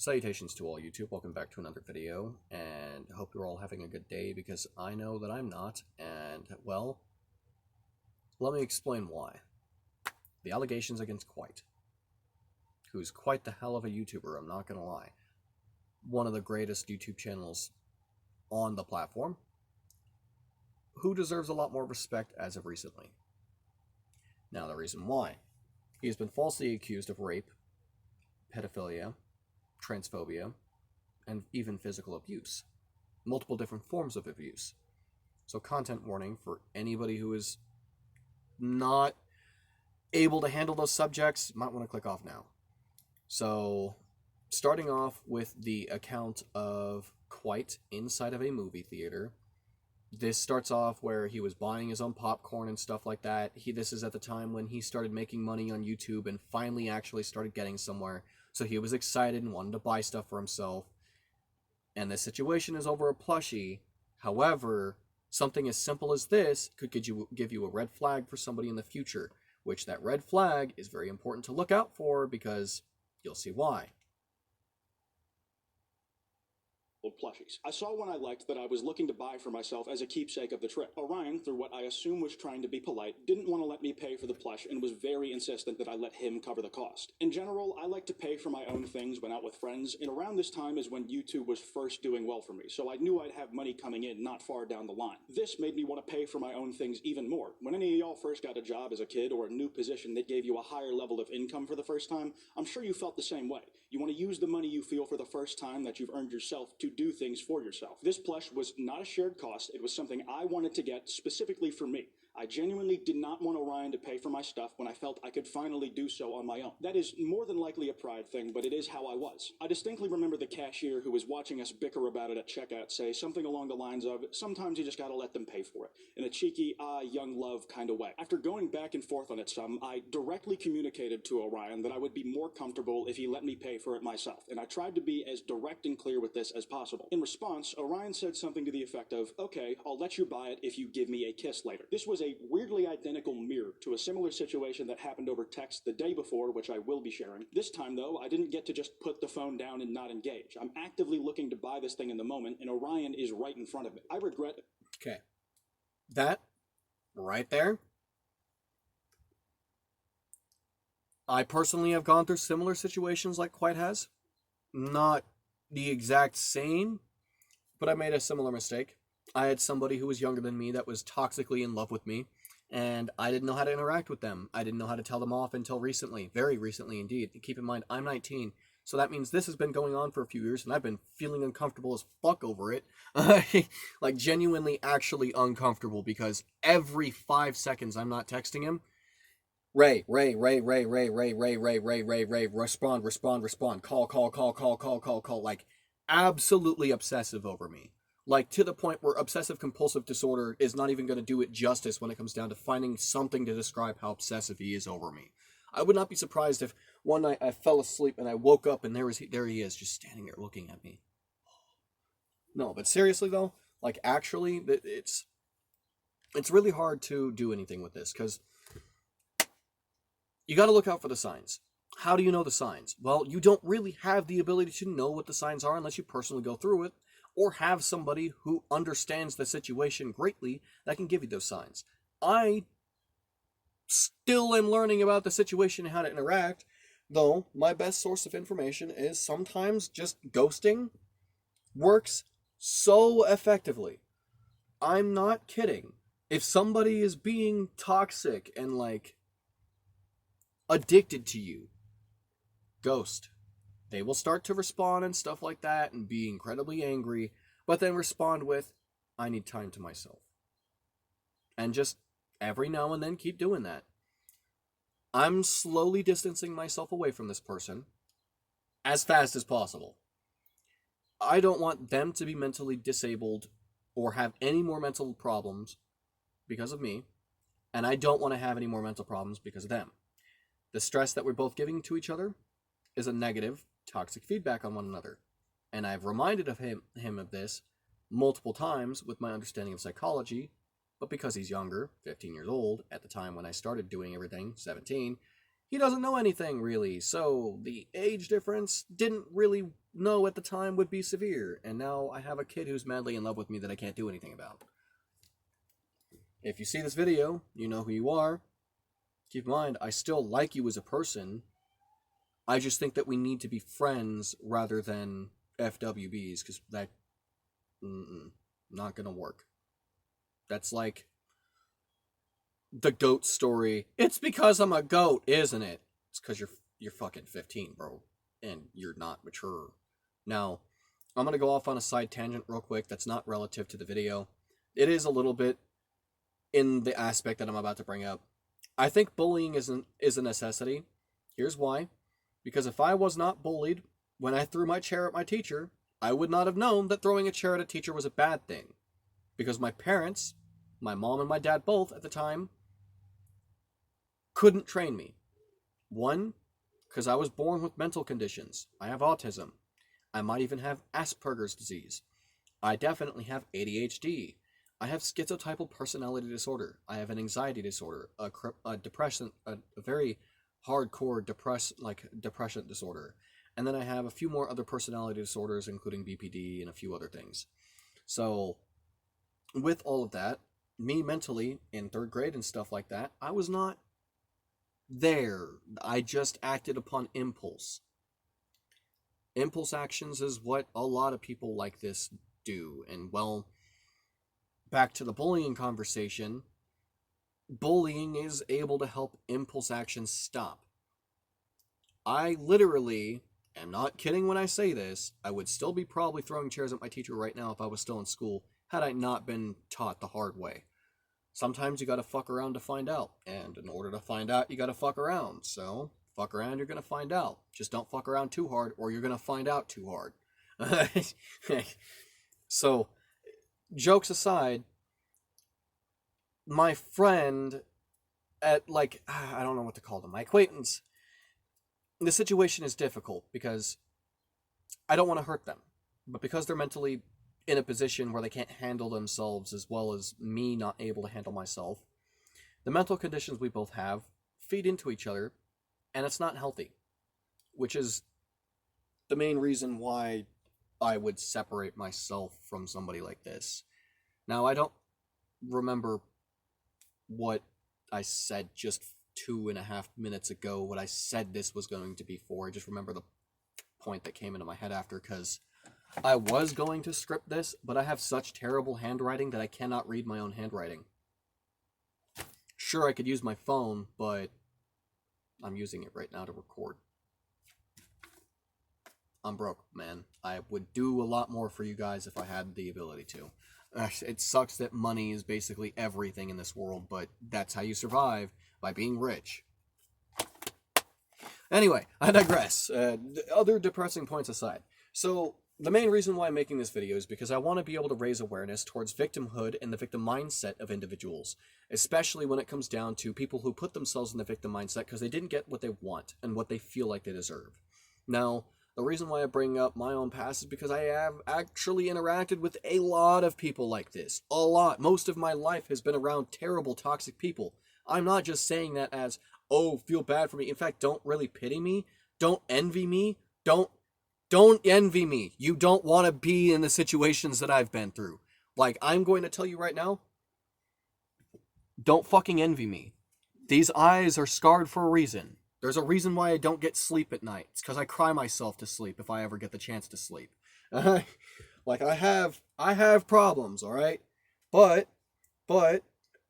Salutations to all YouTube, welcome back to another video, and I hope you're all having a good day because I know that I'm not, and, well, let me explain why. The allegations against Kwite, who's quite the hell of a YouTuber, I'm not gonna lie. One of the greatest YouTube channels on the platform, who deserves a lot more respect as of recently. Now, the reason why. He has been falsely accused of rape, pedophilia, transphobia, and even physical abuse. Multiple different forms of abuse. So content warning for anybody who is not able to handle those subjects, you might want to click off now. So, starting off with the account of Kwite inside of a movie theater. This starts off where he was buying his own popcorn and stuff like that. This is at the time when he started making money on YouTube and finally actually started getting somewhere. So he was excited and wanted to buy stuff for himself. And the situation is over a plushie. However, something as simple as this could give you a red flag for somebody in the future, which that red flag is very important to look out for because you'll see why. Plushies. I saw one I liked that I was looking to buy for myself as a keepsake of the trip. Orion, through what I assume was trying to be polite, didn't want to let me pay for the plush and was very insistent that I let him cover the cost. In general, I like to pay for my own things when out with friends, and around this time is when YouTube was first doing well for me, so I knew I'd have money coming in not far down the line. This made me want to pay for my own things even more. When any of y'all first got a job as a kid or a new position that gave you a higher level of income for the first time, I'm sure you felt the same way. You want to use the money you feel for the first time that you've earned yourself to do things for yourself. This plush was not a shared cost. It was something I wanted to get specifically for me. I genuinely did not want Orion to pay for my stuff when I felt I could finally do so on my own. That is more than likely a pride thing, but it is how I was. I distinctly remember the cashier who was watching us bicker about it at checkout say something along the lines of, sometimes you just gotta let them pay for it, in a cheeky, young love kind of way. After going back and forth on it some, I directly communicated to Orion that I would be more comfortable if he let me pay for it myself, and I tried to be as direct and clear with this as possible. In response, Orion said something to the effect of, okay, I'll let you buy it if you give me a kiss later. This was a weirdly identical mirror to a similar situation that happened over text the day before, which I will be sharing. This time, though, I didn't get to just put the phone down and not engage. I'm actively looking to buy this thing in the moment, and Orion is right in front of me. I regret it. Okay. That, right there, I personally have gone through similar situations like Kwite has. Not the exact same, but I made a similar mistake. I had somebody who was younger than me that was toxically in love with me, and I didn't know how to interact with them. I didn't know how to tell them off until recently, very recently indeed. Keep in mind, I'm 19, so that means this has been going on for a few years, and I've been feeling uncomfortable as fuck over it. Like, genuinely, actually uncomfortable, because every 5 seconds I'm not texting him, Ray, respond, call, like, absolutely obsessive over me. Like, to the point where obsessive compulsive disorder is not even going to do it justice when it comes down to finding something to describe how obsessive he is over me. I would not be surprised if one night I fell asleep and I woke up and there he is, just standing there looking at me. No, but seriously though, like, actually, it's really hard to do anything with this, because you got to look out for the signs. How do you know the signs? Well, you don't really have the ability to know what the signs are unless you personally go through it, or have somebody who understands the situation greatly that can give you those signs. I still am learning about the situation and how to interact, though my best source of information is sometimes just ghosting works so effectively. I'm not kidding. If somebody is being toxic and, like, addicted to you, ghost. They will start to respond and stuff like that and be incredibly angry, but then respond with, I need time to myself. And just every now and then keep doing that. I'm slowly distancing myself away from this person as fast as possible. I don't want them to be mentally disabled or have any more mental problems because of me, and I don't want to have any more mental problems because of them. The stress that we're both giving to each other is a negative, toxic feedback on one another. And I've reminded him of this multiple times with my understanding of psychology, but because he's younger, 15 years old, at the time when I started doing everything, 17, he doesn't know anything really, so the age difference didn't really know at the time would be severe, and now I have a kid who's madly in love with me that I can't do anything about. If you see this video, you know who you are. Keep in mind, I still like you as a person. I just think that we need to be friends rather than FWBs, because that, not gonna work. That's like the goat story. It's because I'm a goat, isn't it? It's because you're fucking 15, bro, and you're not mature. Now, I'm gonna go off on a side tangent real quick. That's not relative to the video. It is a little bit in the aspect that I'm about to bring up. I think bullying is a necessity. Here's why. Because if I was not bullied when I threw my chair at my teacher, I would not have known that throwing a chair at a teacher was a bad thing. Because my parents, my mom and my dad both at the time, couldn't train me. One, because I was born with mental conditions. I have autism. I might even have Asperger's disease. I definitely have ADHD. I have schizotypal personality disorder. I have an anxiety disorder, a depression, a very hardcore depression disorder. And then I have a few more other personality disorders, including BPD and a few other things. So, with all of that, me mentally in third grade and stuff like that, I was not there. I just acted upon impulse. Impulse actions is what a lot of people like this do. And well, back to the bullying conversation, bullying is able to help impulse actions stop. I literally am not kidding when I say this. I would still be probably throwing chairs at my teacher right now if I was still in school, had I not been taught the hard way. Sometimes you gotta fuck around to find out, and in order to find out, you gotta fuck around. So, fuck around, you're gonna find out. Just don't fuck around too hard, or you're gonna find out too hard. So, jokes aside, my friend at, like, I don't know what to call them, my acquaintance, the situation is difficult because I don't want to hurt them, but because they're mentally in a position where they can't handle themselves as well as me not able to handle myself, the mental conditions we both have feed into each other, and it's not healthy, which is the main reason why I would separate myself from somebody like this. Now, I don't remember what I said just 2.5 minutes ago, what I said this was going to be for. I just remember the point that came into my head after, because I was going to script this, but I have such terrible handwriting that I cannot read my own handwriting. Sure, I could use my phone, but I'm using it right now to record. I'm broke, man. I would do a lot more for you guys if I had the ability to. It sucks that money is basically everything in this world, but that's how you survive, by being rich. Anyway, I digress. Other depressing points aside. So, the main reason why I'm making this video is because I want to be able to raise awareness towards victimhood and the victim mindset of individuals, especially when it comes down to people who put themselves in the victim mindset because they didn't get what they want and what they feel like they deserve. Now, the reason why I bring up my own past is because I have actually interacted with a lot of people like this. A lot. Most of my life has been around terrible, toxic people. I'm not just saying that as, oh, feel bad for me. In fact, don't really pity me. Don't envy me. Don't envy me. You don't want to be in the situations that I've been through. Like, I'm going to tell you right now, don't fucking envy me. These eyes are scarred for a reason. There's a reason why I don't get sleep at night. It's because I cry myself to sleep if I ever get the chance to sleep. Like, I have problems, alright? But,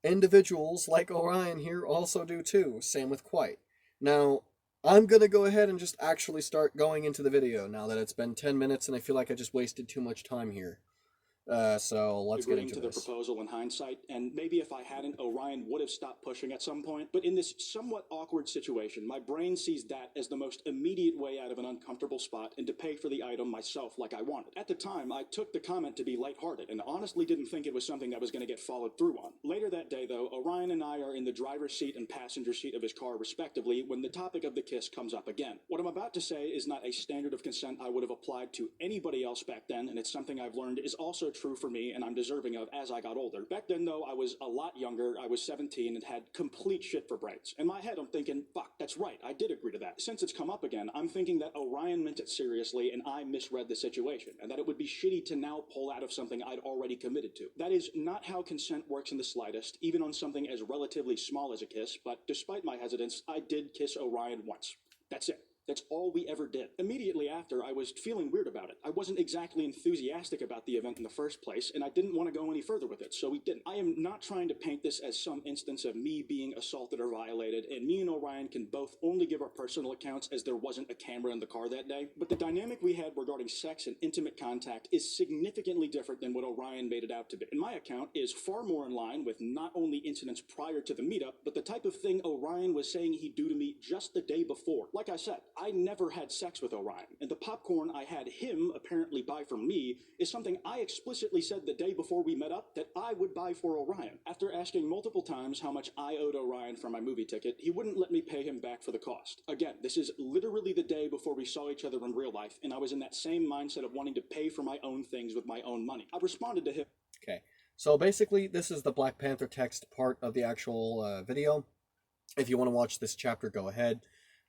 individuals like Orion here also do too. Same with Kwite. Now, I'm gonna go ahead and just actually start going into the video now that it's been 10 minutes and I feel like I just wasted too much time here. So let's get into the this. proposal in hindsight, and maybe if I hadn't, Orion would have stopped pushing at some point. But in this somewhat awkward situation, my brain sees that as the most immediate way out of an uncomfortable spot and to pay for the item myself like I wanted. At the time, I took the comment to be lighthearted and honestly didn't think it was something that was going to get followed through on. Later that day, though, Orion and I are in the driver's seat and passenger seat of his car, respectively, when the topic of the kiss comes up again. What I'm about to say is not a standard of consent I would have applied to anybody else back then, and it's something I've learned is also true for me and I'm deserving of as I got older. Back then, though, I was a lot younger. I was 17 and had complete shit for brains. In my head, I'm thinking, fuck, that's right, I did agree to that. Since it's come up again, I'm thinking that Orion meant it seriously and I misread the situation, and that it would be shitty to now pull out of something I'd already committed to. That is not how consent works in the slightest, even on something as relatively small as a kiss, but despite my hesitance, I did kiss Orion once. That's it. That's all we ever did. Immediately after, I was feeling weird about it. I wasn't exactly enthusiastic about the event in the first place, and I didn't want to go any further with it, so we didn't. I am not trying to paint this as some instance of me being assaulted or violated, and me and Orion can both only give our personal accounts as there wasn't a camera in the car that day. But the dynamic we had regarding sex and intimate contact is significantly different than what Orion made it out to be. And my account is far more in line with not only incidents prior to the meetup, but the type of thing Orion was saying he'd do to me just the day before. Like I said, I never had sex with Orion, and the popcorn I had him apparently buy for me is something I explicitly said the day before we met up that I would buy for Orion. After asking multiple times how much I owed Orion for my movie ticket, he wouldn't let me pay him back for the cost. Again, this is literally the day before we saw each other in real life, and I was in that same mindset of wanting to pay for my own things with my own money. I responded to him. Okay, so basically this is the Black Panther text part of the actual video. If you want to watch this chapter, go ahead.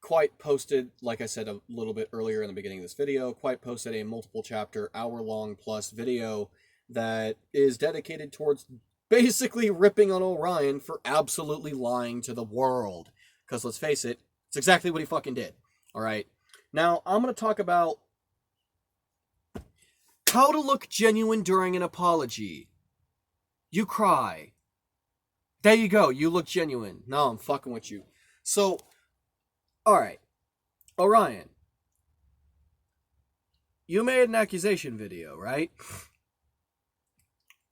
Kwite posted, like I said a little bit earlier in the beginning of this video, Kwite posted a multiple chapter, hour-long plus video that is dedicated towards basically ripping on Orion for absolutely lying to the world. Because let's face it, it's exactly what he fucking did. Alright? Now, I'm going to talk about how to look genuine during an apology. You cry. There you go, you look genuine. No, I'm fucking with you. So, alright, Orion, you made an accusation video, right?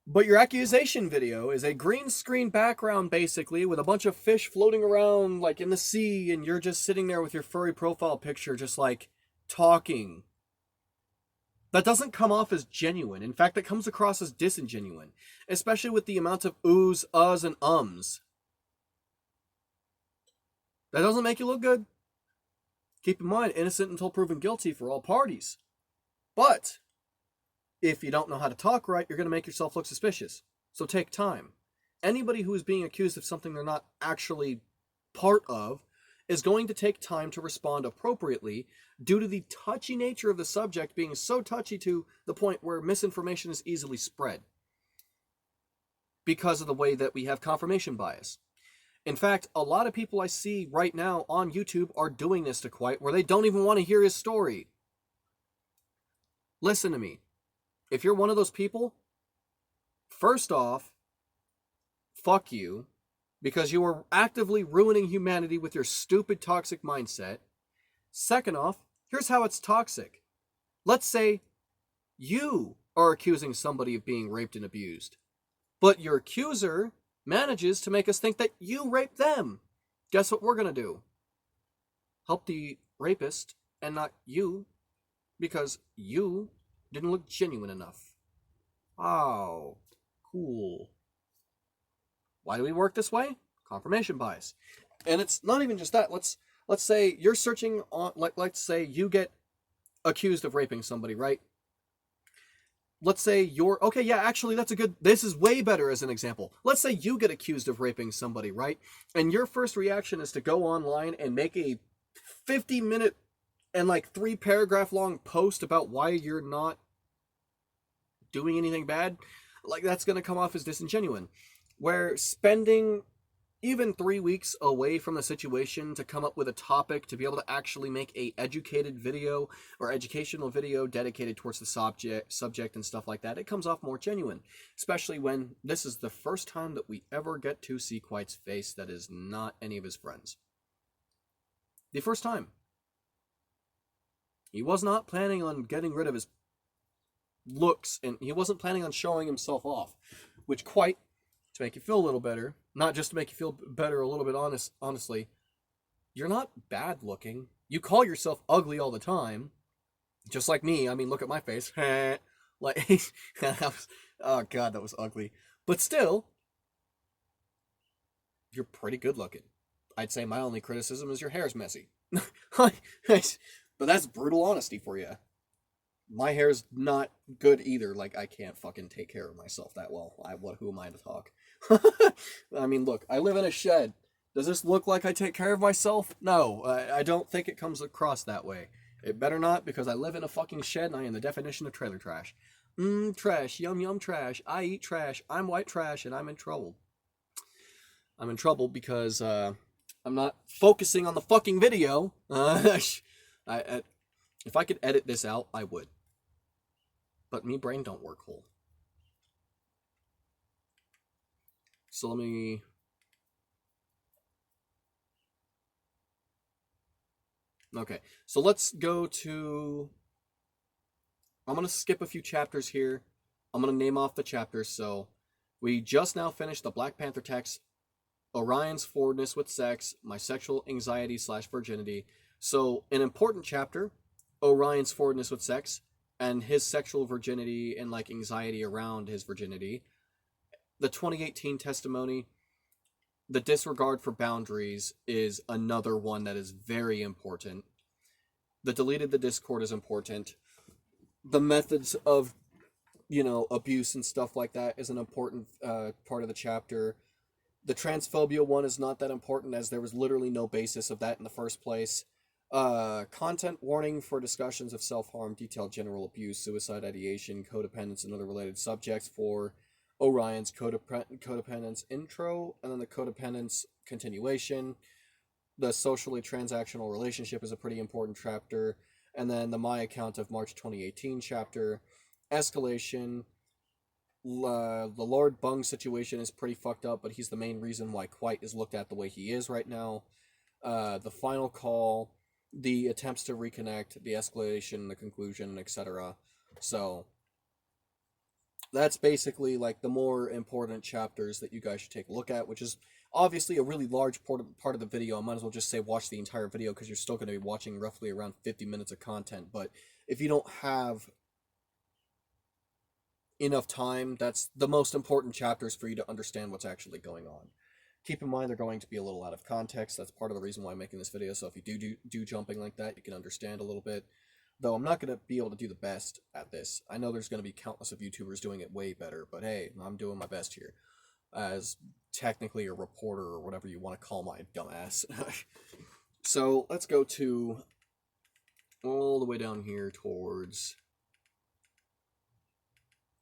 But your accusation video is a green screen background, basically, with a bunch of fish floating around, like, in the sea, and you're just sitting there with your furry profile picture, just, like, talking. That doesn't come off as genuine. In fact, it comes across as disingenuine, especially with the amount of oohs, uhs, and ums. That doesn't make you look good. Keep in mind, innocent until proven guilty for all parties. But if you don't know how to talk right, you're going to make yourself look suspicious. So take time. Anybody who is being accused of something they're not actually part of is going to take time to respond appropriately due to the touchy nature of the subject being so touchy to the point where misinformation is easily spread because of the way that we have confirmation bias. In fact, a lot of people I see right now on YouTube are doing this to Kwite, where they don't even want to hear his story. Listen to me. If you're one of those people, first off, fuck you, because you are actively ruining humanity with your stupid toxic mindset. Second off, here's how it's toxic. Let's say you are accusing somebody of being raped and abused, but your accuser manages to make us think that you raped them. Guess what we're going to do? Help the rapist and not you, because you didn't look genuine enough. Oh, cool. Why do we work this way? Confirmation bias. And it's not even just that. Let's say you're searching on, let's say you get accused of raping somebody, right? Let's say you're, okay, yeah, actually, this is way better as an example. Let's say you get accused of raping somebody, right? And your first reaction is to go online and make a 50-minute and like 3-paragraph long post about why you're not doing anything bad. Like, that's going to come off as disingenuine. Where spending even 3 weeks away from the situation to come up with a topic to be able to actually make a educated video or educational video dedicated towards the subject and stuff like that, it comes off more genuine. Especially when this is the first time that we ever get to see Kwite's face that is not any of his friends. The first time. He was not planning on getting rid of his looks, and he wasn't planning on showing himself off, which Kwite, to make you feel a little better, not just to make you feel better a little bit honestly, you're not bad looking. You call yourself ugly all the time, just like me. I mean, look at my face. Like, oh god, that was ugly. But still, you're pretty good looking. I'd say my only criticism is your hair's messy. But that's brutal honesty for you. my hair's not good either. Like, I can't fucking take care of myself that well. Who am I to talk? I mean, look, I live in a shed. Does this look like I take care of myself? No, I don't think it comes across that way. It better not, because I live in a fucking shed and I am the definition of trailer trash. Trash, yum yum trash. I eat trash. I'm white trash, and I'm in trouble. I'm in trouble because I'm not focusing on the fucking video. If I could edit this out, I would. But me brain don't work whole. So let me... Okay, so let's go to... I'm going to skip a few chapters here. I'm going to name off the chapters. So we just now finished the Black Panther text, Orion's forwardness with sex, my sexual anxiety / virginity. So an important chapter, Orion's forwardness with sex, and his sexual virginity and like anxiety around his virginity. The 2018 testimony, the disregard for boundaries, is another one that is very important. The deleted the Discord is important. The methods of, abuse and stuff like that is an important part of the chapter. The transphobia one is not that important, as there was literally no basis of that in the first place. Content warning for discussions of self-harm, detailed general abuse, suicide ideation, codependence, and other related subjects for Orion's codependence intro, and then the codependence continuation. The socially transactional relationship is a pretty important chapter, and then the My Account of March 2018 chapter. Escalation. The Lord Bung situation is pretty fucked up, but he's the main reason why Kwite is looked at the way he is right now. The final call, the attempts to reconnect, the escalation, the conclusion, etc. So that's basically like the more important chapters that you guys should take a look at, which is obviously a really large part of the video. I might as well just say watch the entire video, because you're still going to be watching roughly around 50 minutes of content. But if you don't have enough time, that's the most important chapters for you to understand what's actually going on. Keep in mind they're going to be a little out of context. That's part of the reason why I'm making this video. So if you do jumping like that, you can understand a little bit. Though I'm not going to be able to do the best at this. I know there's going to be countless of YouTubers doing it way better, but hey, I'm doing my best here. As technically a reporter, or whatever you want to call my dumbass. So let's go to all the way down here towards...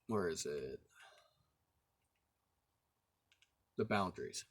Where is it? The boundaries.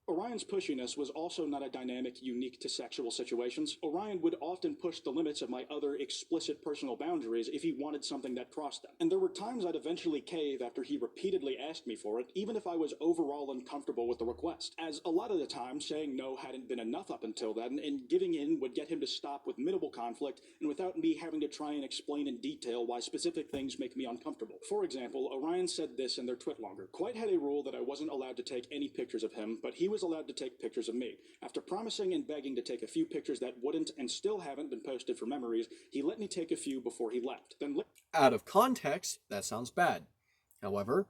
Orion's pushiness was also not a dynamic unique to sexual situations. Orion would often push the limits of my other explicit personal boundaries if he wanted something that crossed them. And there were times I'd eventually cave after he repeatedly asked me for it, even if I was overall uncomfortable with the request. As a lot of the time, saying no hadn't been enough up until then, and giving in would get him to stop with minimal conflict and without me having to try and explain in detail why specific things make me uncomfortable. For example, Orion said this in their twit longer. Kwite had a rule that I wasn't allowed to take any pictures of him, but he was allowed to take pictures of me. After promising and begging to take a few pictures that wouldn't and still haven't been posted for memories, he let me take a few before he left. Then out of context, that sounds bad. However,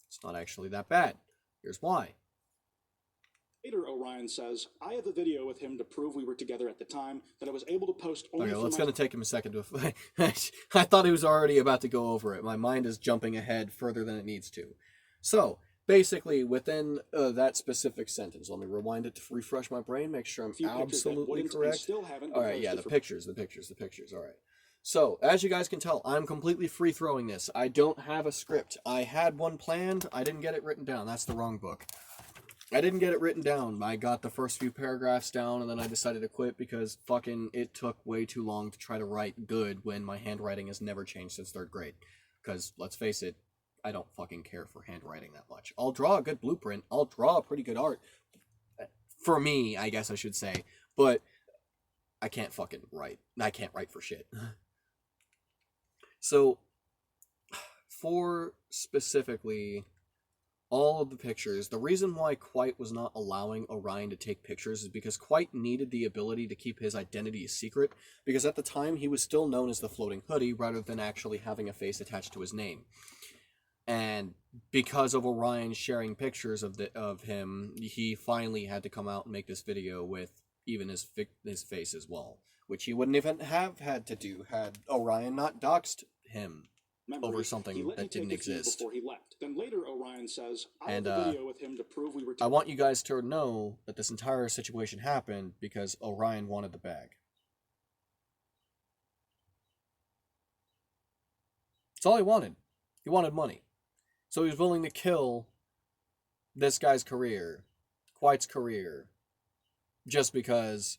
it's not actually that bad. Here's why. Later, Orion says, I have a video with him to prove we were together at the time, that I was able to post only Okay, it's going to take him a second to... I thought he was already about to go over it. My mind is jumping ahead further than it needs to. So, basically, within that specific sentence, let me rewind it to refresh my brain, make sure I'm absolutely correct. All right, yeah, the pictures. All right. So, as you guys can tell, I'm completely free-throwing this. I don't have a script. I had one planned. I didn't get it written down. That's the wrong book. I didn't get it written down. I got the first few paragraphs down, and then I decided to quit because fucking it took way too long to try to write good when my handwriting has never changed since 3rd grade. Because, let's face it, I don't fucking care for handwriting that much. I'll draw a good blueprint. I'll draw pretty good art. For me, I guess I should say. But I can't fucking write. I can't write for shit. So, for specifically all of the pictures, the reason why Kwite was not allowing Orion to take pictures is because Kwite needed the ability to keep his identity a secret, because at the time he was still known as the Floating Hoodie rather than actually having a face attached to his name. And because of Orion sharing pictures of him, he finally had to come out and make this video with even his face as well, which he wouldn't even have had to do had Orion not doxed him over something that didn't exist. Before he left. Then later Orion says, I And have a video with him to prove we were I want you guys to know that this entire situation happened because Orion wanted the bag. That's all he wanted. He wanted money. So he was willing to kill this guy's career, Quite's career, just because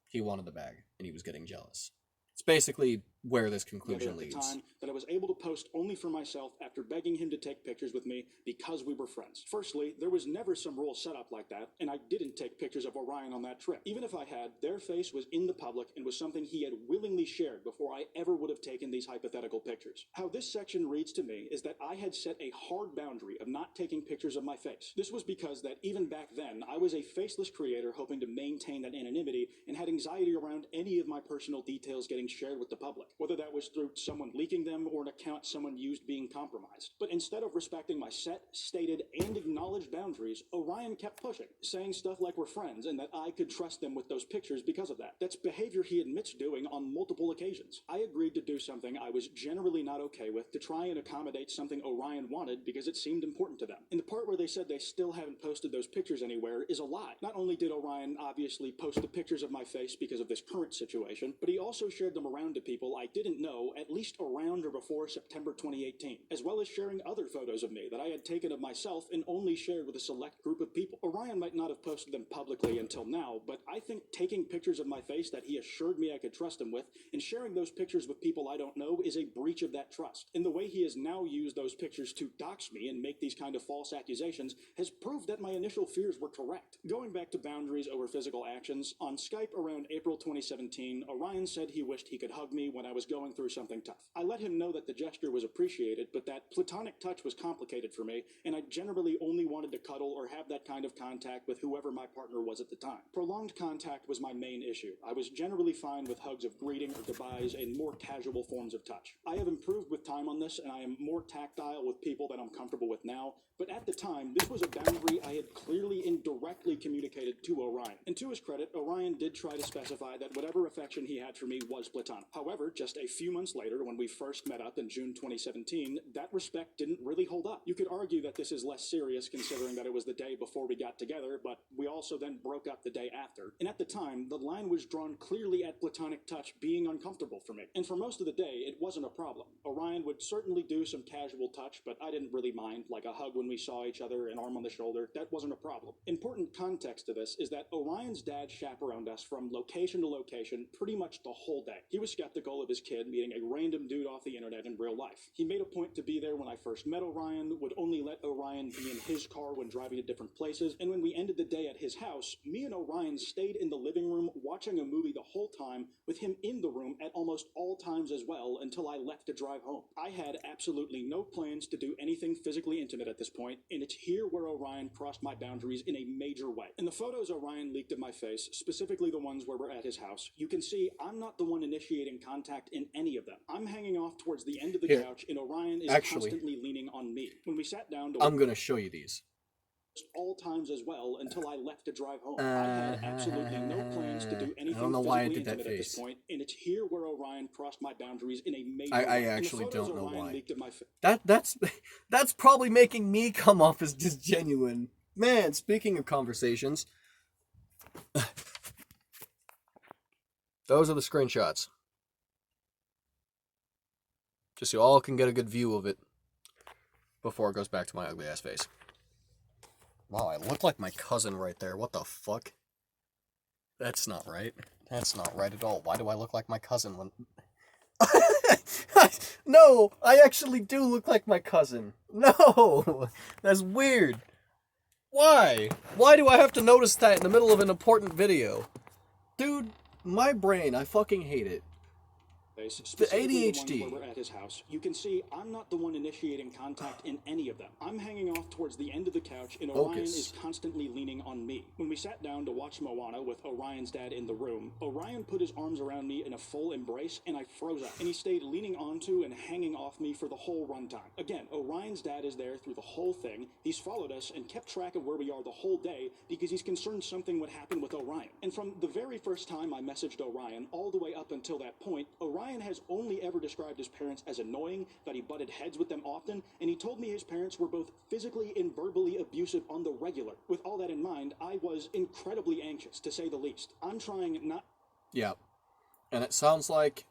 he wanted the bag and he was getting jealous. It's basically where this conclusion leads. Time that I was able to post only for myself after begging him to take pictures with me because we were friends. Firstly, there was never some rule set up like that, and I didn't take pictures of Orion on that trip. Even if I had, their face was in the public and was something he had willingly shared before I ever would have taken these hypothetical pictures. How this section reads to me is that I had set a hard boundary of not taking pictures of my face. This was because that even back then, I was a faceless creator hoping to maintain that anonymity and had anxiety around any of my personal details getting shared with the public, whether that was through someone leaking them or an account someone used being compromised. But instead of respecting my set, stated, and acknowledged boundaries, Orion kept pushing, saying stuff like we're friends and that I could trust them with those pictures because of that. That's behavior he admits doing on multiple occasions. I agreed to do something I was generally not okay with to try and accommodate something Orion wanted because it seemed important to them. And the part where they said they still haven't posted those pictures anywhere is a lie. Not only did Orion obviously post the pictures of my face because of this current situation, but he also shared them around to people I didn't know at least around or before September 2018, as well as sharing other photos of me that I had taken of myself and only shared with a select group of people. Orion might not have posted them publicly until now, but I think taking pictures of my face that he assured me I could trust him with and sharing those pictures with people I don't know is a breach of that trust. And the way he has now used those pictures to dox me and make these kind of false accusations has proved that my initial fears were correct. Going back to boundaries over physical actions, on Skype around April 2017, Orion said he wished he could hug me when I was going through something tough. I let him know that the gesture was appreciated, but that platonic touch was complicated for me, and I generally only wanted to cuddle or have that kind of contact with whoever my partner was at the time. Prolonged contact was my main issue. I was generally fine with hugs of greeting or goodbyes and more casual forms of touch. I have improved with time on this, and I am more tactile with people that I'm comfortable with now, but at the time, this was a boundary I had clearly and directly communicated to Orion. And to his credit, Orion did try to specify that whatever affection he had for me was platonic. However, just a few months later, when we first met up in June 2017, that respect didn't really hold up. You could argue that this is less serious considering that it was the day before we got together, but we also then broke up the day after. And at the time, the line was drawn clearly at platonic touch being uncomfortable for me. And for most of the day, it wasn't a problem. Orion would certainly do some casual touch, but I didn't really mind, like a hug when we saw each other, an arm on the shoulder. That wasn't a problem. Important context to this is that Orion's dad chaperoned us from location to location pretty much the whole day. He was skeptical of his kid meeting a random dude off the internet in real life. He made a point to be there when I first met Orion, would only let Orion be in his car when driving to different places, and when we ended the day at his house, me and Orion stayed in the living room watching a movie the whole time, with him in the room at almost all times as well until I left to drive home. I had absolutely no plans to do anything physically intimate at this point, and it's here where Orion crossed my boundaries in a major way. In the photos Orion leaked of my face, specifically the ones where we're at his house, you can see I'm not the one initiating contact in any of them. I'm hanging off towards the end of the couch, and Orion is constantly leaning on me. When we sat down to I'm gonna show you these. All times as well until I left to drive home. I had absolutely no plans to do anything I don't know why I physically did that intimate at face. this point, and it's here where Orion crossed my boundaries in a major I way. actually don't know Orion why. leaked of my That's probably making me come off as disgenuine. Man, speaking of conversations, those are the screenshots. Just so you all can get a good view of it before it goes back to my ugly ass face. Wow, I look like my cousin right there. What the fuck? That's not right. That's not right at all. Why do I look like my cousin when... No, I actually do look like my cousin. No, that's weird. Why? Why do I have to notice that in the middle of an important video? Dude, my brain, I fucking hate it. The specifically the ones ADHD. where we're at his house, you can see I'm not the one initiating contact in any of them. I'm hanging off towards the end of the couch, and Orion is Focus. constantly leaning on me. When we sat down to watch Moana with Orion's dad in the room, Orion put his arms around me in a full embrace, and I froze up. And he stayed leaning onto and hanging off me for the whole runtime. Again, Orion's dad is there through the whole thing. He's followed us and kept track of where we are the whole day because he's concerned something would happen with Orion. And from the very first time I messaged Orion, all the way up until that point, Orion has only ever described his parents as annoying, that he butted heads with them often, and he told me his parents were both physically and verbally abusive on the regular. With all that in mind, I was incredibly anxious, to say the least. I'm trying not... Yeah. And it sounds like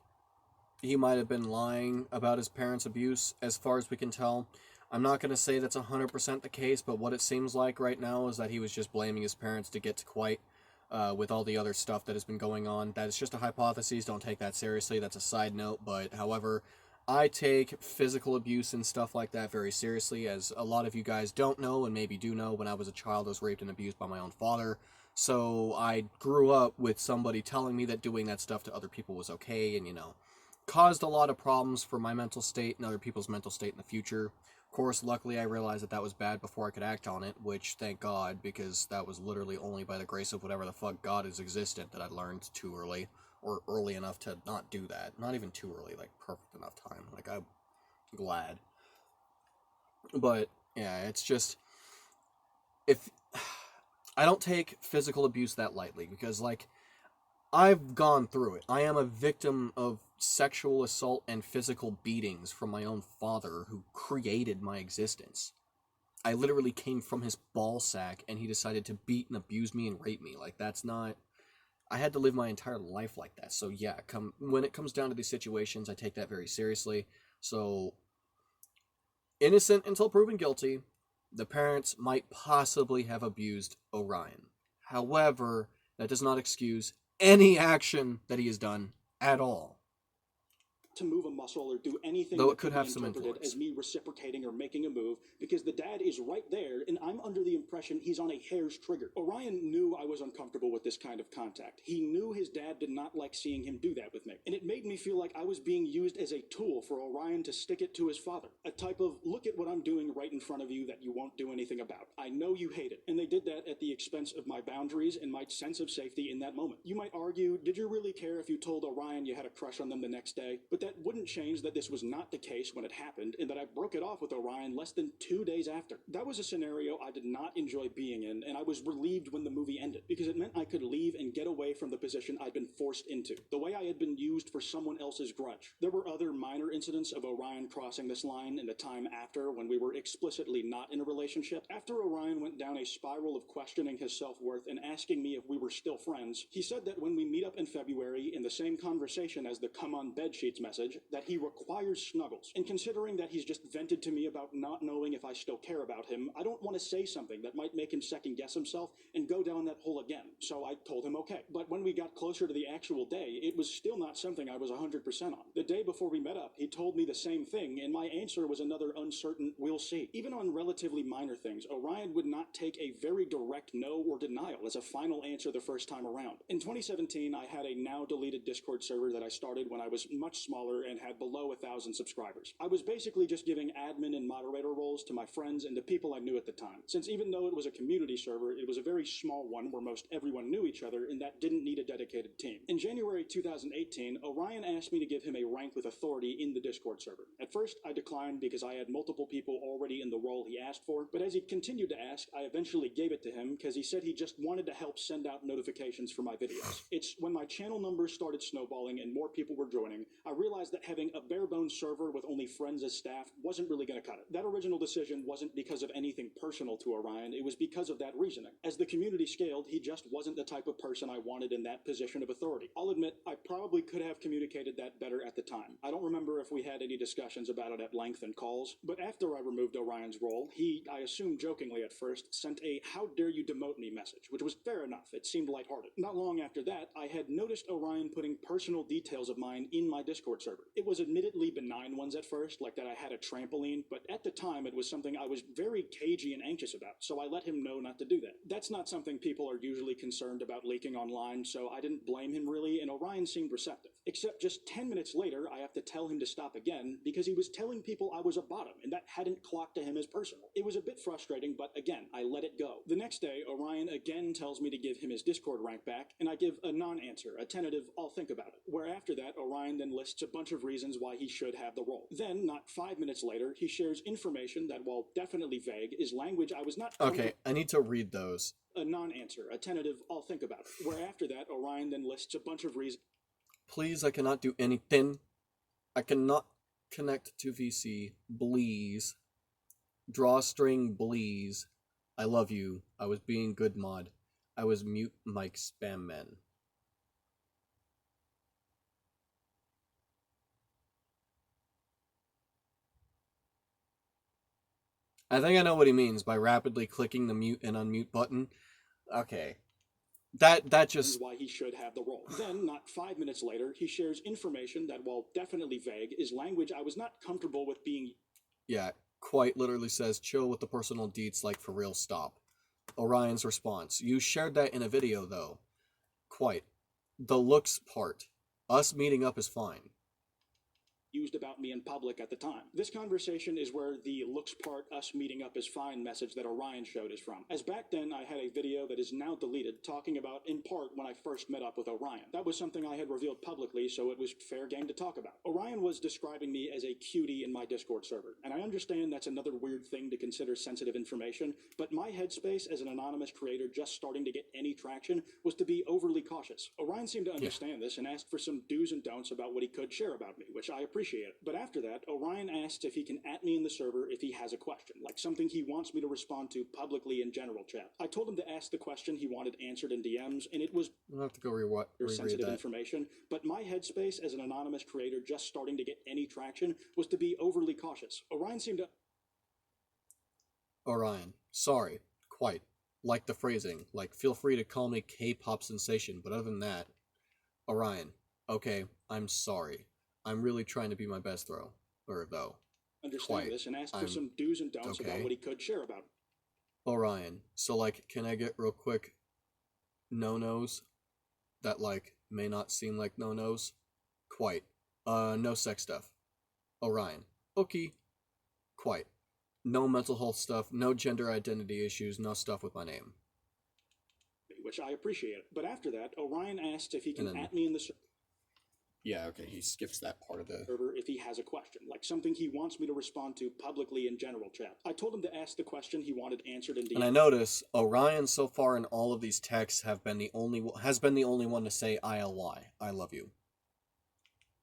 he might have been lying about his parents' abuse, as far as we can tell. I'm not going to say that's 100% the case, but what it seems like right now is that he was just blaming his parents to get to Kwite, with all the other stuff that has been going on. That is just a hypothesis. Don't take that seriously. That's a side note. But, however, I take physical abuse and stuff like that very seriously. As a lot of you guys don't know, and maybe do know, when I was a child, I was raped and abused by my own father. So I grew up with somebody telling me that doing that stuff to other people was okay, and, caused a lot of problems for my mental state and other people's mental state in the future. Of course, luckily I realized that that was bad before I could act on it, which, thank God, because that was literally only by the grace of whatever the fuck God is existent that I learned too early, or early enough to not do that. Not even too early, like perfect enough time. Like, I'm glad. But, yeah, it's just, if, I don't take physical abuse that lightly, because, like, I've gone through it. I am a victim of sexual assault and physical beatings from my own father, who created my existence. I literally came from his ball sack, and he decided to beat and abuse me and rape me. Like, that's not... I had to live my entire life like that. So yeah, when it comes down to these situations, I take that very seriously. So, innocent until proven guilty, the parents might possibly have abused Orion. However, that does not excuse any action that he has done at all. to move a muscle or do anything Though that it could be have some interpreted influence. as me reciprocating or making a move, because the dad is right there and I'm under the impression he's on a hair's trigger. Orion knew I was uncomfortable with this kind of contact. He knew his dad did not like seeing him do that with me, and it made me feel like I was being used as a tool for Orion to stick it to his father. A type of, look at what I'm doing right in front of you that you won't do anything about. I know you hate it. And they did that at the expense of my boundaries and my sense of safety in that moment. You might argue, did you really care if you told Orion you had a crush on them the next day? But that wouldn't change that this was not the case when it happened, and that I broke it off with Orion less than 2 days after. That was a scenario I did not enjoy being in, and I was relieved when the movie ended, because it meant I could leave and get away from the position I'd been forced into, the way I had been used for someone else's grudge. There were other minor incidents of Orion crossing this line in the time after, when we were explicitly not in a relationship. After Orion went down a spiral of questioning his self-worth and asking me if we were still friends, he said that when we meet up in February, in the same conversation as the come on bed sheets message, that he requires snuggles. And considering that he's just vented to me about not knowing if I still care about him, I don't want to say something that might make him second guess himself and go down that hole again. So I told him okay. But when we got closer to the actual day, it was still not something I was 100% on. The day before we met up, he told me the same thing, and my answer was another uncertain we'll see. Even on relatively minor things, Orion would not take a very direct no or denial as a final answer the first time around. In 2017, I had a now deleted Discord server that I started when I was much smaller and had below 1,000 subscribers. I was basically just giving admin and moderator roles to my friends and the people I knew at the time, since even though it was a community server, it was a very small one where most everyone knew each other and that didn't need a dedicated team. In January 2018, Orion asked me to give him a rank with authority in the Discord server. At first, I declined because I had multiple people already in the role he asked for, but as he continued to ask, I eventually gave it to him because he said he just wanted to help send out notifications for my videos. It's when my channel numbers started snowballing and more people were joining, I realized that having a bare bones server with only friends as staff wasn't really going to cut it. That original decision wasn't because of anything personal to Orion, it was because of that reasoning. As the community scaled, he just wasn't the type of person I wanted in that position of authority. I'll admit, I probably could have communicated that better at the time. I don't remember if we had any discussions about it at length in calls, but after I removed Orion's role, he, I assume jokingly at first, sent a "how dare you demote me" message, which was fair enough. It seemed lighthearted. Not long after that, I had noticed Orion putting personal details of mine in my Discord server. It was admittedly benign ones at first, like that I had a trampoline, but at the time it was something I was very cagey and anxious about, so I let him know not to do that. That's not something people are usually concerned about leaking online, so I didn't blame him really, and Orion seemed receptive. Except just 10 minutes later, I have to tell him to stop again because he was telling people I was a bottom and that hadn't clocked to him as personal. It was a bit frustrating, but again, I let it go. The next day, Orion again tells me to give him his Discord rank back, and I give a non-answer, a tentative, I'll think about it. Where after that, Orion then lists a bunch of reasons why he should have the role. Then, not 5 minutes later, he shares information that, while definitely vague, is language I was not... Okay, I need to read those. A non-answer, a tentative, I'll think about it. Where after that, Orion then lists a bunch of reasons... Please, I cannot do anything. I cannot connect to VC. Please. Drawstring, please. I love you. I was being good mod. I was mute Mike spam man. I think I know what he means by rapidly clicking the mute and unmute button. Okay. That just... why he should have the role. Then, not 5 minutes later, he shares information that, while definitely vague, is language I was not comfortable with being... Yeah, Kwite literally says, chill with the personal deets, like for real, stop. Orion's response, you shared that in a video though. Kwite, the looks part. Us meeting up is fine. Used about me in public at the time. This conversation is where the looks part us meeting up is fine message that Orion showed is from. As back then I had a video that is now deleted talking about in part when I first met up with Orion. That was something I had revealed publicly, so it was fair game to talk about. Orion was describing me as a cutie in my Discord server, and I understand that's another weird thing to consider sensitive information, but my headspace as an anonymous creator just starting to get any traction was to be overly cautious. Orion seemed to understand this and asked for some do's and don'ts about what he could share about me, which I appreciate. But after that, Orion asks if he can at me in the server if he has a question, like something he wants me to respond to publicly in general chat. I told him to ask the question he wanted answered in DMs, and it was I'll have to go reread sensitive that. information, but my headspace as an anonymous creator just starting to get any traction was to be overly cautious. Orion seemed to... Orion, sorry, Kwite. Like the phrasing, like feel free to call me K-pop sensation, but other than that, Orion, okay, I'm sorry. I'm really trying to be my best though. Understand this and ask for some do's and don'ts about what he could share about. Orion, so like, can I get real quick no-nos that like may not seem like no-nos? Kwite, no sex stuff. Orion, okay. Kwite, no mental health stuff, no gender identity issues, no stuff with my name. Which I appreciate. But after that, Orion asked if he can at me in the server. Yeah, okay, he skips that part of the... if he has a question, like something he wants me to respond to publicly in general chat. I told him to ask the question he wanted answered in DMs. And I notice Orion so far in all of these texts has been the only one to say ILY, I love you.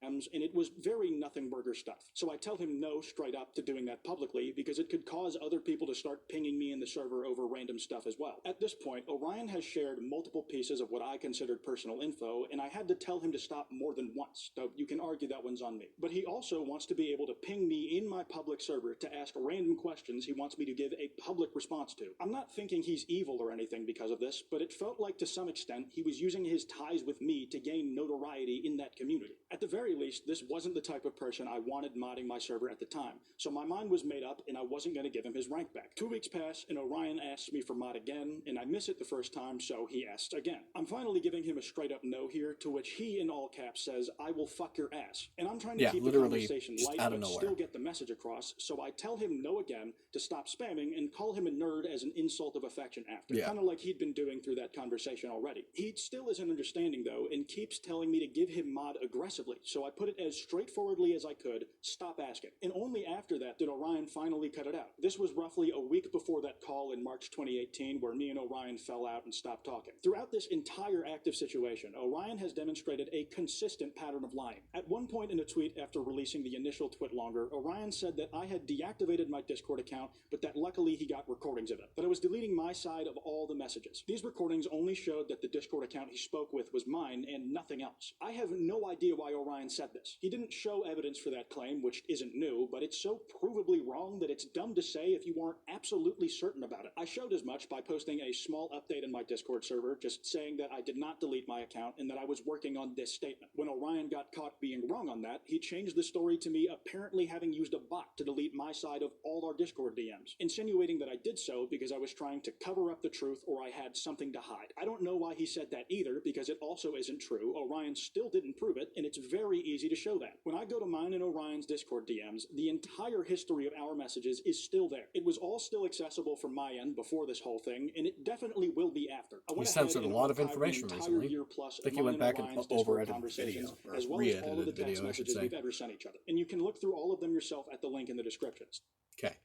And it was very nothing burger stuff. So I tell him no straight up to doing that publicly because it could cause other people to start pinging me in the server over random stuff as well. At this point, Orion has shared multiple pieces of what I considered personal info, and I had to tell him to stop more than once, though you can argue that one's on me. But he also wants to be able to ping me in my public server to ask random questions he wants me to give a public response to. I'm not thinking he's evil or anything because of this, but it felt like to some extent he was using his ties with me to gain notoriety in that community. At the very least, this wasn't the type of person I wanted modding my server at the time, so my mind was made up and I wasn't going to give him his rank back. 2 weeks pass and Orion asks me for mod again, and I miss it the first time, so he asks again. I'm finally giving him a straight up no here, to which he in all caps says, I will fuck your ass. And I'm trying to keep the conversation light but still get the message across, so I tell him no again to stop spamming and call him a nerd as an insult of affection after, kind of like he'd been doing through that conversation already. He still isn't understanding though and keeps telling me to give him mod aggressively, so I put it as straightforwardly as I could, stop asking. And only after that did Orion finally cut it out. This was roughly a week before that call in March 2018 where me and Orion fell out and stopped talking. Throughout this entire active situation, Orion has demonstrated a consistent pattern of lying. At one point in a tweet after releasing the initial twit longer, Orion said that I had deactivated my Discord account, but that luckily he got recordings of it. That I was deleting my side of all the messages. These recordings only showed that the Discord account he spoke with was mine and nothing else. I have no idea why Orion said this. He didn't show evidence for that claim, which isn't new, but it's so provably wrong that it's dumb to say if you aren't absolutely certain about it. I showed as much by posting a small update in my Discord server, just saying that I did not delete my account and that I was working on this statement. When Orion got caught being wrong on that, he changed the story to me apparently having used a bot to delete my side of all our Discord DMs, insinuating that I did so because I was trying to cover up the truth or I had something to hide. I don't know why he said that either, because it also isn't true. Orion still didn't prove it, and it's very easy to show that. When I go to mine and Orion's Discord DMs, the entire history of our messages is still there. It was all still accessible from my end before this whole thing, and it definitely will be after. I went You ahead censored a and lot of archived information the recently. year plus I think of you mine went back and Orion's Discord over-edited the conversations, video, or as well as all of the re-edited the text video, I should messages say. we've ever sent each other. And you can look through all of them yourself at the link in the descriptions. Okay,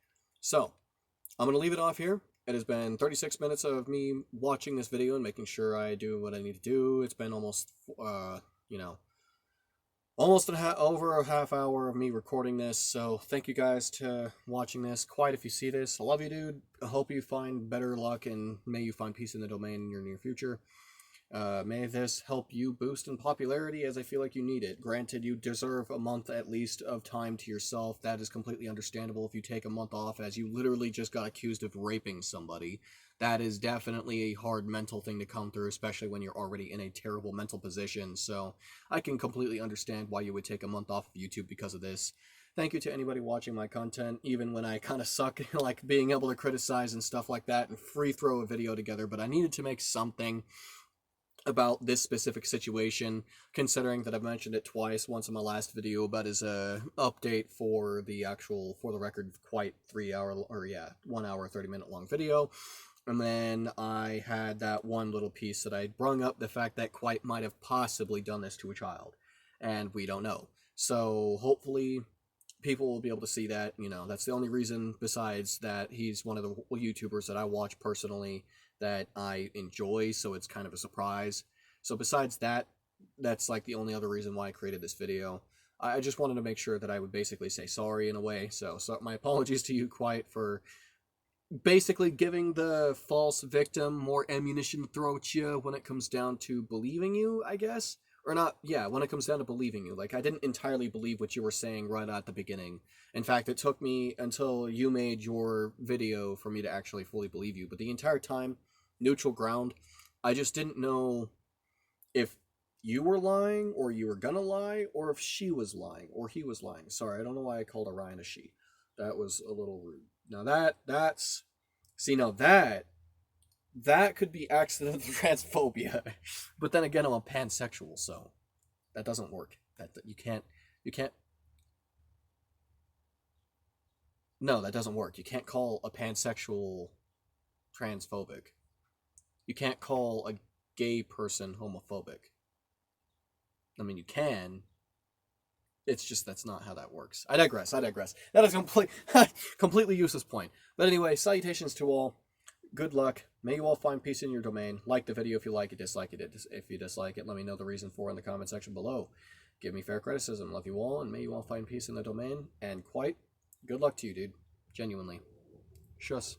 so I'm going to leave it off here. It has been 36 minutes of me watching this video and making sure I do what I need to do. It's been almost, almost over a half hour of me recording this. So thank you guys to watching this. Quite if you see this. I love you, dude. I hope you find better luck and may you find peace in the domain in your near future. May this help you boost in popularity, as I feel like you need it. Granted, you deserve a month at least of time to yourself. That is completely understandable if you take a month off, as you literally just got accused of raping somebody. That is definitely a hard mental thing to come through, especially when you're already in a terrible mental position. So I can completely understand why you would take a month off of YouTube because of this. Thank you to anybody watching my content, even when I kind of suck like being able to criticize and stuff like that and free throw a video together, but I needed to make something about this specific situation, considering that I've mentioned it twice, once in my last video about his update for the record, quite 1 hour 30-minute long video. And then I had that one little piece that I brung up, the fact that Quite might have possibly done this to a child, and we don't know. So hopefully people will be able to see that. That's the only reason, besides that he's one of the YouTubers that I watch personally that I enjoy, so it's kind of a surprise. So besides that, that's like the only other reason why I created this video. I just wanted to make sure that I would basically say sorry in a way. So my apologies to you, Quite, for basically giving the false victim more ammunition to throw at you when it comes down to believing you, I guess. Or not, yeah, when it comes down to believing you. Like, I didn't entirely believe what you were saying right at the beginning. In fact, it took me until you made your video for me to actually fully believe you. But the entire time, neutral ground, I just didn't know if you were lying, or you were gonna lie, or if she was lying, or he was lying. Sorry, I don't know why I called Orion a she. That was a little rude. Now that's... See, now that could be accidental transphobia. But then again, I'm a pansexual, so that doesn't work. That you can't No, that doesn't work. You can't call a pansexual transphobic. You can't call a gay person homophobic. I mean, you can. It's just that's not how that works. I digress. That is a completely useless point. But anyway, salutations to all. Good luck. May you all find peace in your domain. Like the video if you like it, dislike it. If you dislike it, let me know the reason for it in the comment section below. Give me fair criticism. Love you all, and may you all find peace in the domain. And quite good luck to you, dude. Genuinely. Shuss.